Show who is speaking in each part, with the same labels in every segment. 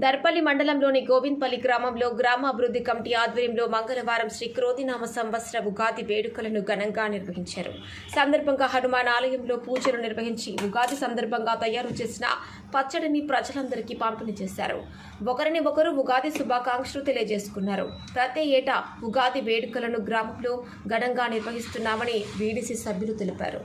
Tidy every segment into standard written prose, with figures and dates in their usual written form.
Speaker 1: దర్పల్లి మండలంలోని గోవింద్పల్లి గ్రామంలో గ్రామ అభివృద్ధి కమిటీ ఆధ్వర్యంలో మంగళవారం శ్రీ క్రోధినామ సంవత్సర ఉగాది వేడుకలను ఘనంగా నిర్వహించారు. సందర్భంగా హనుమాన్ ఆలయంలో పూజలు నిర్వహించి ఉగాది సందర్భంగా తయారు చేసిన పచ్చడిని ప్రజలందరికీ పంపిణీ చేశారు. ఒకరిని ఒకరు ఉగాది శుభాకాంక్షలు తెలియజేసుకున్నారు. ప్రతి ఏటా ఉగాది వేడుకలను గ్రామంలో ఘనంగా నిర్వహిస్తున్నామని వీడీసీ సభ్యులు తెలిపారు.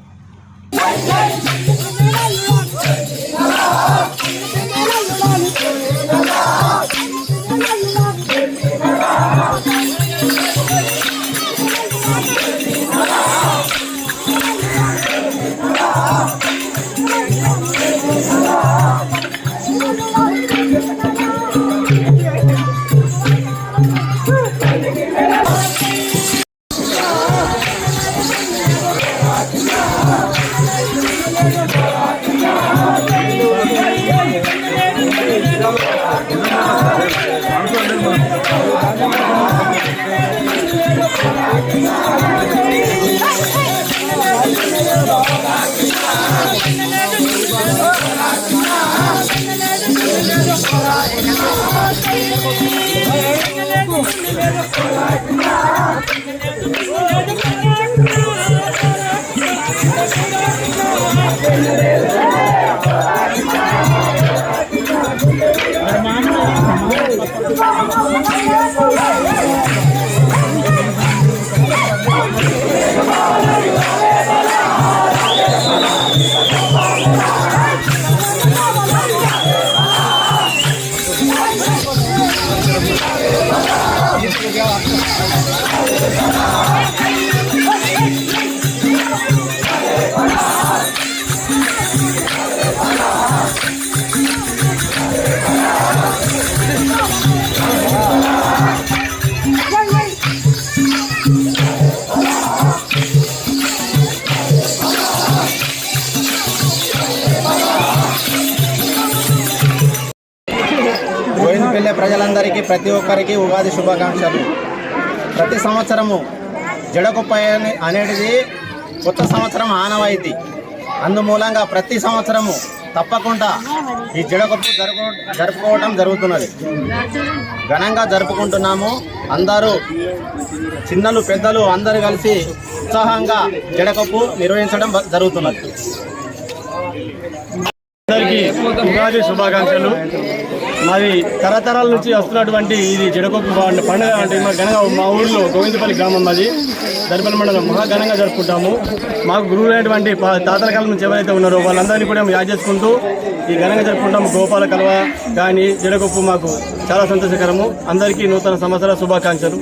Speaker 2: గోవింద్పల్లి ప్రజలందరికీ ప్రతి ఒక్కరికి ఉగాది శుభాకాంక్షలు. ప్రతి సంవత్సరము జడకొప్ప అనేది కొత్త సంవత్సరం ఆనవాయితీ. అందుమూలంగా ప్రతి సంవత్సరము తప్పకుండా ఈ జడకొప్పు జరుపుకోవడం జరుగుతున్నది. ఘనంగా జరుపుకుంటున్నాము. అందరూ చిన్నలు పెద్దలు అందరూ కలిసి ఉత్సాహంగా జడకొప్పు నిర్వహించడం జరుగుతున్నది.
Speaker 3: అందరికీ ఉగాది శుభాకాంక్షలు. మాది తరతరాల నుంచి వస్తున్నటువంటి ఇది జడకొప్పు పండుగ అంటే ఘనంగా మా ఊరిలో గోవిందపల్లి గ్రామం మాది దర్పల్లి మండలం మహా ఘనంగా జరుపుకుంటాము. మాకు గురువులైనటువంటి తాతల కాలం నుంచి ఎవరైతే ఉన్నారో వాళ్ళందరినీ కూడా మేము యాద్ చేసుకుంటూ ఈ ఘనంగా జరుపుకుంటాము. గోపాల కలవ కానీ జడకొప్పు మాకు చాలా సంతోషకరము. అందరికీ నూతన సంవత్సర శుభాకాంక్షలు.